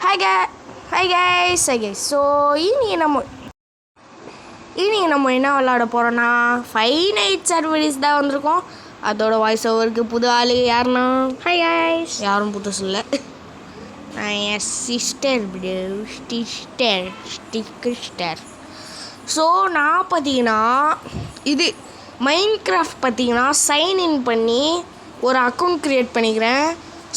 Hi guys. So இன்னைக்கு நம்ம என்ன விளாட போகிறோன்னா 5 Nights at Freddy's தான் வந்திருக்கோம். அதோட வாய்ஸ் ஓவருக்கு புது ஆள் யாருன்னா ஹாய் கைஸ். யாரும் புதுசு இல்லை, நான் என் சிஸ்டர். ஸோ நான் பார்த்தீங்கன்னா இது மைன்கிராஃப்ட் பார்த்தீங்கன்னா சைன்இன் பண்ணி ஒரு அக்கௌண்ட் க்ரியேட் பண்ணிக்கிறேன்.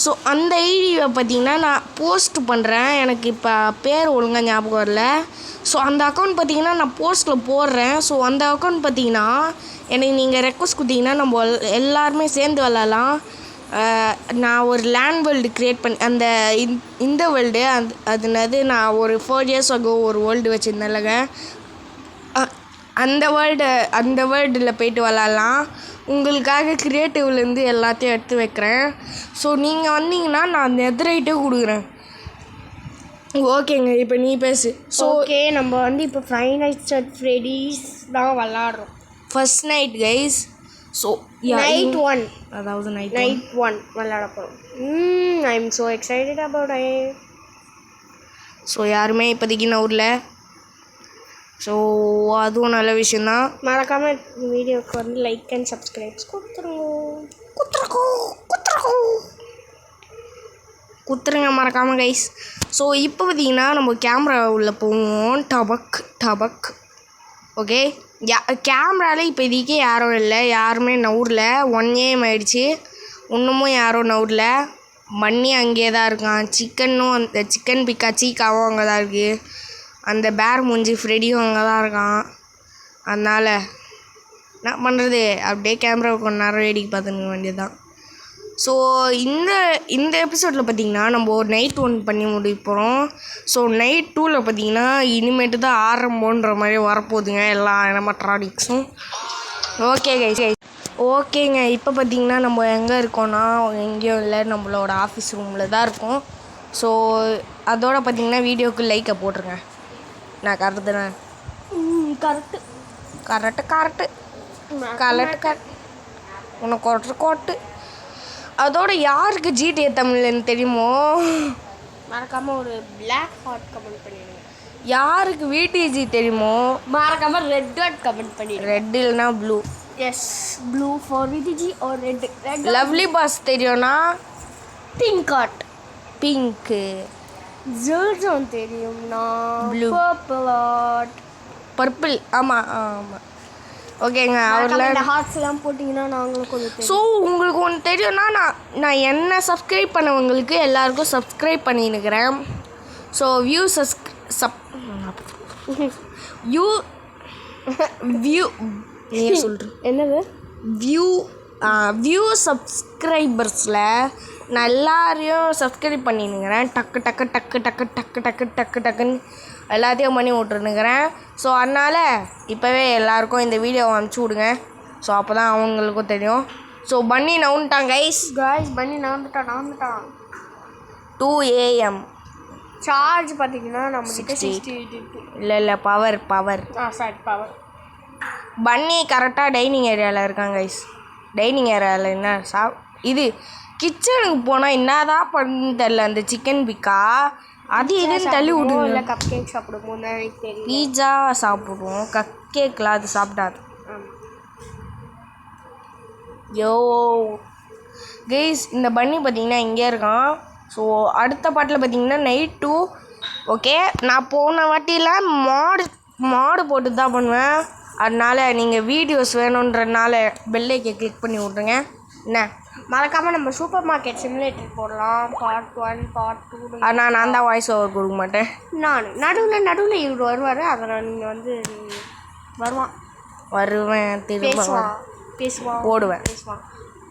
ஸோ அந்த ஐடியை பார்த்தீங்கன்னா நான் போஸ்ட் பண்ணுறேன். எனக்கு இப்போ பேர் ஒழுங்காக ஞாபகம் வரல. ஸோ அந்த அக்கௌண்ட் பார்த்தீங்கன்னா நான் போஸ்ட்டில் போடுறேன். ஸோ அந்த அக்கௌண்ட் பார்த்தீங்கன்னா எனக்கு நீங்கள் ரெக்வஸ்ட் கொடுத்தீங்கன்னா நம்ம எல்லாருமே சேர்ந்து விளாட்லாம். நான் ஒரு லேண்ட் வேர்ல்டு க்ரியேட் பண்ணி அந்த இந்த வேர்ல்டு அதுனது நான் ஒரு 4 years ago ஒரு வேர்ல்டு வச்சுருந்தேன்லங்க, அந்த வேர்ல்டில் போய்ட்டு விளாட்லாம். உங்களுக்காக க்ரியேட்டிவ்லேருந்து எல்லாத்தையும் எடுத்து வைக்கிறேன். ஸோ நீங்கள் வந்தீங்கன்னா நான் நெதரைட்டே கொடுக்குறேன். ஓகேங்க, இப்போ நீ பேசு. ஸோ ஓகே, நம்ம வந்து இப்போ 5 Nights at Freddy's தான் விளாட்றோம். First night guys. So night 1, அதாவது நைட் 1 விளாட போகிறோம். I am so excited about it. So யாருமே இப்போதைக்கு நவுரில். ஸோ அதுவும் நல்ல விஷயந்தான். மறக்காமல் வீடியோவுக்கு வந்து லைக் அண்ட் சப்ஸ்கிரைப்ஸ் குத்துருங்க மறக்காமல் கைஸ். ஸோ இப்போ பார்த்தீங்கன்னா நம்ம கேமரா உள்ளே போவோம். டபக். ஓகே, கேமராவில் இப்போதைக்கு யாரும் இல்லை, யாருமே நவுரில். 1 AM ஆயிடுச்சு, இன்னமும் யாரும் நவுரில். மண்ணி அங்கேயே தான் இருக்கான். சிக்கனும் அந்த சிக்கன் பிக்கா சீக்காவும் அங்கே தான் இருக்குது. அந்த பேர் மூஞ்சி ஃப்ரெடியும் அங்கே தான் இருக்கான். அதனால் என்ன பண்ணுறது, அப்படியே கேமரா கொஞ்ச நேரம் வேடிக்கை பார்த்துக்க வேண்டியது தான். ஸோ இந்த எபிசோடில் பார்த்திங்கன்னா நம்ம ஒரு நைட் 1 பண்ணி முடிப்போம். ஸோ நைட் 2ல் பார்த்திங்கன்னா இனிமேட்டு தான் ஆரம்பன்ற மாதிரி வரப்போகுதுங்க எல்லா எலக்ட்ரானிக்ஸும். ஓகேங்க, இப்போ பார்த்திங்கன்னா நம்ம எங்கே இருக்கோன்னா எங்கேயும் இல்லை, நம்மளோட ஆஃபீஸ் ரூமில் தான் இருக்கோம். ஸோ அதோட பார்த்திங்கன்னா வீடியோக்கு லைக்கை போட்டுருங்க. நான் கரெக்டு உனக்கு கோட்டு. அதோட யாருக்கு GTA தமிழ்னு தெரியுமோ மறக்காமல் ஒரு பிளாக் ஹார்ட் கமெண்ட் பண்ணிடுங்க. யாருக்கு VTG தெரியுமோ மறக்காமல் ரெட் ஹார்ட் கமெண்ட் பண்ணிடுங்க. ரெட் இல்லைனா blue. Yes, blue for VTG or red. Lovely boss தெரியும்னா பிங்க் ஹார்ட். பிங்க்கு. ஜோன் தெரியும்னா ப்ளூ. பர்பிள். ஆமாம். ஓகேங்க, அவரில் இந்த ஹார்ட்ஸ்லாம் போட்டிங்கன்னா நாங்களும் கொஞ்சம். ஸோ உங்களுக்கு ஒன்று தெரியும்னா நான் என்ன சப்ஸ்கிரைப் பண்ணவங்களுக்கு எல்லாருக்கும் சப்ஸ்கிரைப் பண்ணின்னுக்கிறேன். ஸோ வியூ நீ சொல்கிறேன் என்னது வியூ சப்ஸ்கிரைபர்ஸில் நான் எல்லாரையும் சப்ஸ்கிரைப் பண்ணின்னுக்கிறேன். டக்குன்னு எல்லாத்தையும் பண்ணி விட்டுருந்துக்கிறேன். ஸோ அதனால் இப்போவே எல்லாருக்கும் இந்த வீடியோவை அனுப்பிச்சி விடுங்க. ஸோ அப்போ தான் அவங்களுக்கும் தெரியும். ஸோ பண்ணி நவுன்ட்டான் கைஸ். பண்ணி நவுந்துட்டான். 2 AM சார்ஜ் பார்த்தீங்கன்னா நம்மகிட்ட 60 இல்லை பவர் சாரி பவர். பண்ணி கரெக்டாக டைனிங் ஏரியாவில் இருக்காங்க கைஸ். டைனிங் ஏரியாவில் என்ன இது கிச்சனுக்கு போனால் என்னதான் பண்ணு தெரில. அந்த சிக்கன் பிக்கா அது இதுன்னு தள்ளி விடுவோம். இல்லை கப் கேக் சாப்பிடுவோம், பீட்சா சாப்பிடுவோம். கப் கேக்லாம் அது சாப்பிடாது. யோ கைஸ், இந்த பண்ணி பார்த்தீங்கன்னா இங்கே இருக்கான். ஸோ அடுத்த பாட்டில் பார்த்தீங்கன்னா நைட் 2. ஓகே, நான் போன வாட்டியில் மாடு போட்டு தான் பண்ணுவேன். அதனால் நீங்கள் வீடியோஸ் வேணுன்றதுனால பெல்லைக்கை கிளிக் பண்ணி விட்ருங்க. என்ன மறக்காமல் நம்ம சூப்பர் மார்க்கெட் சிமுலேட்டர் போடலாம். Part 1 part 2. ஆனால் நான் தான் வாய்ஸ் ஓவர் கொடுக்க மாட்டேன். நான் நடுவில் இவர் வருவார். அதனால் நீங்கள் வந்து வருவேன் பேசுவான் போடுவேன்.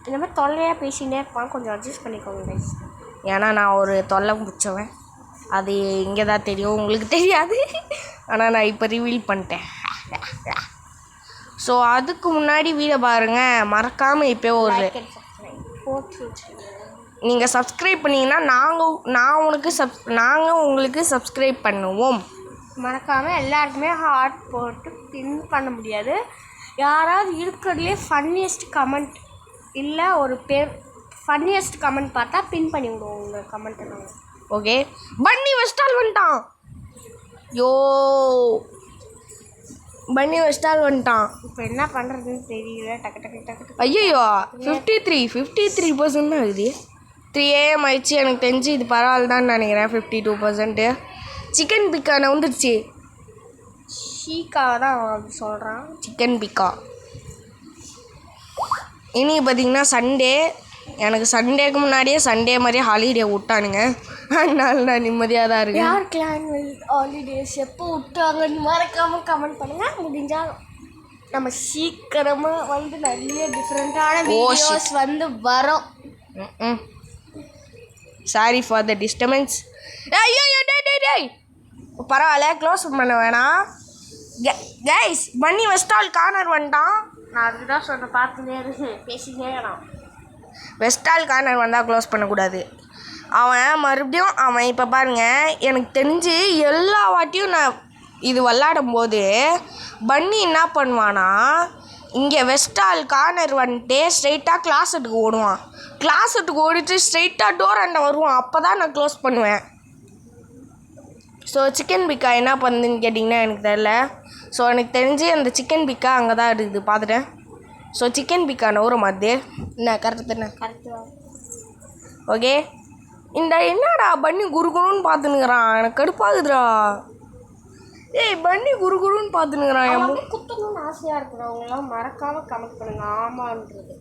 இந்த மாதிரி தொல்லையாக பேசினே இருப்பான், கொஞ்சம் அட்ஜஸ்ட் பண்ணிக்கோங்க கைஸ். ஏன்னா நான் ஒரு தொல்லை பிடிச்சவன். அது இங்கே தான் தெரியும், உங்களுக்கு தெரியாது. ஆனால் நான் இப்போ ரிவீல் பண்ணிட்டேன். ஸோ அதுக்கு முன்னாடி வீடியோ பாருங்கள், மறக்காமல் இப்போ ஒரு நீங்கள் சப்ஸ்கிரைப் பண்ணிங்கன்னா நாங்கள் உங்களுக்கு சப்ஸ்கிரைப் பண்ணுவோம். மறக்காமல் எல்லாருக்குமே ஹார்ட் போட்டு பின் பண்ண முடியாது. யாராவது இருக்கிறதுலே ஃபன்னியஸ்ட் கமெண்ட் இல்லை ஒரு பேர் ஃபன்னியஸ்ட் கமெண்ட் பார்த்தா பின் பண்ணி விடுவோம் உங்கள் கமெண்ட்டை. நாங்கள் ஓகே பன்னி வெஸ்டால் வந்துட்டான். யோ பன்னி வெஸ்டால் வந்துட்டான். இப்போ என்ன பண்ணுறதுன்னு தெரியல. டக்கு டக்கு டக்கு ஐயோ 53% தான் இருக்குது. 3 AM ஆயிடுச்சு. எனக்கு தெரிஞ்சு இது பரவாயில்ல தான் நினைக்கிறேன். 52%. சிக்கன் பிக்கா வந்துடுச்சு. ஷீக்கா தான் அப்படி சொல்கிறான். சிக்கன் பிக்கா. இனி பார்த்தீங்கன்னா சண்டே. எனக்கு சண்டேக்கு முன்னாடியே சண்டே மாதிரியே ஹாலிடே விட்டானுங்க. அதனால நான் நிம்மதியாக தான் இருக்கேன். யார் கிளான் ஹாலிடேஸ் எப்போ விட்டாங்கன்னு மறக்காமல் கமெண்ட் பண்ணுங்கள். முடிஞ்சால் நம்ம சீக்கிரமாக வந்து நிறைய டிஃப்ரெண்ட்டான வீடியோஸ் வந்து வரோம். Sorry for the disturbance. ஐயோ டேய் பரவாயில்ல, க்ளோஸ் பண்ண வேணாம். கைஸ் பன்னி வெஸ்டால் கார்னர் வந்துட்டான். நான் அதுதான் சொன்னேன், பார்த்துட்டே இருக்கு, பேசிட்டே நான். வெஸ்டால் கார்னர் வந்தால் க்ளோஸ் பண்ணக்கூடாது. அவன் மறுபடியும் இப்போ பாருங்கள், எனக்கு தெரிஞ்சு எல்லா வாட்டியும் நான் இது விளாடும் போது பன்னி என்ன பண்ணுவானா, இங்கே வெஸ்டால் கார்னர் வந்துட்டு ஸ்ட்ரைட்டாக கிளாஸட்டுக்கு ஓடுவான். கிளாஸட்டுக்கு ஓடிட்டு ஸ்ட்ரைட்டாக டோர் அண்டை வருவான். அப்போ தான் நான் க்ளோஸ் பண்ணுவேன். ஸோ சிக்கன் பிக்கா என்ன பண்ணுதுன்னு கேட்டிங்கன்னா எனக்கு தெரில. ஸோ எனக்கு தெரிஞ்சு அந்த சிக்கன் பிக்கா அங்கே தான் இருக்குது, பார்த்துட்டேன். ஸோ சிக்கன் பிக்கா நவுற மாதிரி என்ன கரெக்டு தானே? கரெக்டு. ஓகே இந்த என்னடா பன்னி குறுகுறுன்னு பார்த்துனுக்குறான். எனக்கு கடுப்பாகுதுடா. ஏய் பன்னி குறுகுறுன்னு பார்த்துனுக்குறான். குத்தணும்னு ஆசையாக இருக்கிறவங்களாம் மறக்காமல் கமெண்ட் பண்ணுங்க ஆமான்றது.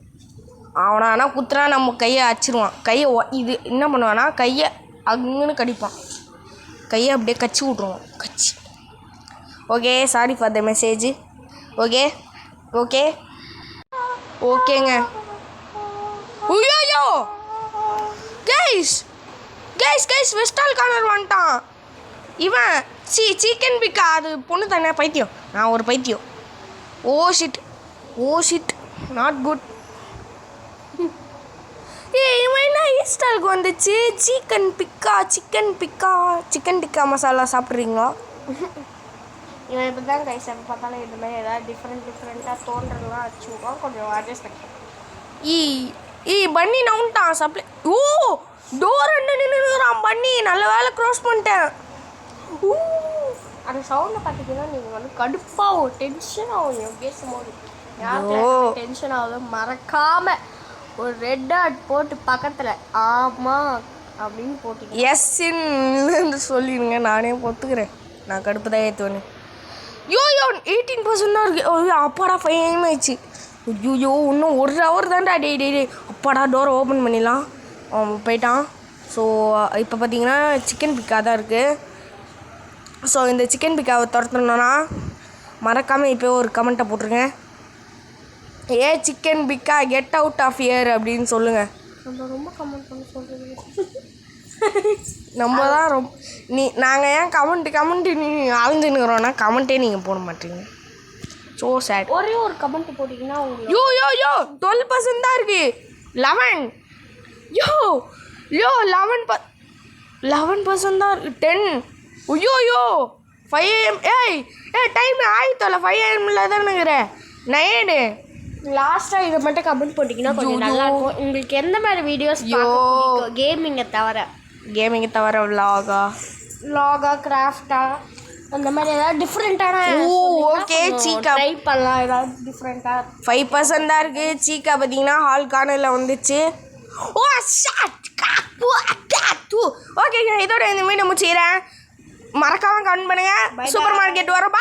அவனை ஆனால் குத்துனா நம்ம கையை அச்சிருவான். கையை இது என்ன பண்ணுவான்னா கையை அங்குன்னு கடிப்பான். கையை அப்படியே கச்சி விட்ருவான். கச்சி. Okay sorry for the message. Okay okay ஓகேங்க. ஐயோ கைஸ் கைஸ் கைஸ் வெஸ்டால் கார்னர் வந்துட்டான் இவன். சிக்கன் பிக்கா அது பொண்ணு தானே, பைத்தியம். நான் ஒரு பைத்தியம். Oh shit not good. இவன் என்ன ஈஸ்டாலுக்கு வந்துச்சு? சிக்கன் டிக்கா மசாலா சாப்பிட்றீங்களா? இவன் இப்படி தான் கைஸ் எப்போ பார்த்தாலும் இந்த மாதிரி ஏதாவது டிஃப்ரெண்ட்டாக தோன்றலாம் வச்சுருக்கோம். கொஞ்சம் அட்ஜஸ்ட் பண்ணிக்கலாம். பன்னி நவுன்ட்டான் சப்ளை. ஓ டோர் என்ன நின்றுறான் பன்னி. நல்ல வேலை க்ரோஸ் பண்ணிட்டேன். அந்த சவுண்டை பார்த்தீங்கன்னா நீங்கள் வந்து கடுப்பாக டென்ஷன் ஆகும் பேசும்போது. யாருக்கு டென்ஷன் ஆகுது மறக்காமல் ஒரு ரெட் டாட் போட்டு பக்கத்தில் ஆமாம் அப்படின்னு போட்டு எஸ்ன்னு சொல்லிடுங்க. நானே பொத்துக்கிறேன். நான் கடுப்பு தான் ஏற்றுவேன். யோ 18% தான் இருக்குது. அப்பாடா 5 AM ஆயிடுச்சு. ஐயோ இன்னும் 1 hour தான்டா. டே அப்பாடா டோரை ஓப்பன் பண்ணிடலாம். போயிட்டான். ஸோ இப்போ பார்த்தீங்கன்னா சிக்கன் பிக்கா தான் இருக்குது. ஸோ இந்த சிக்கன் பிக்காவை துரத்தணுன்னா மறக்காமல் இப்போ ஒரு கமெண்ட்டை போட்டுருங்க. சிக்கன் பிக்கா கெட் அவுட் ஆஃப் இயர் அப்படின்னு சொல்லுங்கள். நம்ம ரொம்ப கமெண்ட் பண்ண சொல்கிறது. நம்ம தான் நாங்கள் ஏன் கமெண்ட்டு நீ ஆழ்ந்துன்னுக்குறோன்னா கமெண்ட்டே நீங்கள் போட மாட்டீங்க. So sad. ஒரே ஒரு கமெண்ட் போட்டிங்கன்னா உங்களுக்கு யோ 12% தான் இருக்குது. 11 யோ 11% தான் இருக்குது. 10 ஐயோ 5 AM. டைம் ஆயிட்டோல 5 AMல தான் இருக்கிறேன். 9 லாஸ்ட்டாக இதை மட்டும் கமெண்ட் போட்டிங்கன்னா கொஞ்சம் நல்லாயிருக்கும். உங்களுக்கு எந்த மாதிரி வீடியோஸ் கேமிங்கை தவிர விலாகா கிராஃப்டா அந்த மாதிரி ஏதாவது டிஃப்ரெண்ட்டான ஓகே சீக்கா ட்ரை பண்ணலாம். ஏதாவது டிஃப்ரெண்ட்டாக 5% தான் இருக்குது. சீக்கா பார்த்தீங்கன்னா ஹால் கார்னரில் வந்துச்சு. ஓகேங்க இதோட இந்த மீண்டும் முடிச்சுக்கிறேன். மறக்காமல் கமெண்ட் பண்ணுங்கள். சூப்பர் மார்க்கெட் வரோம்.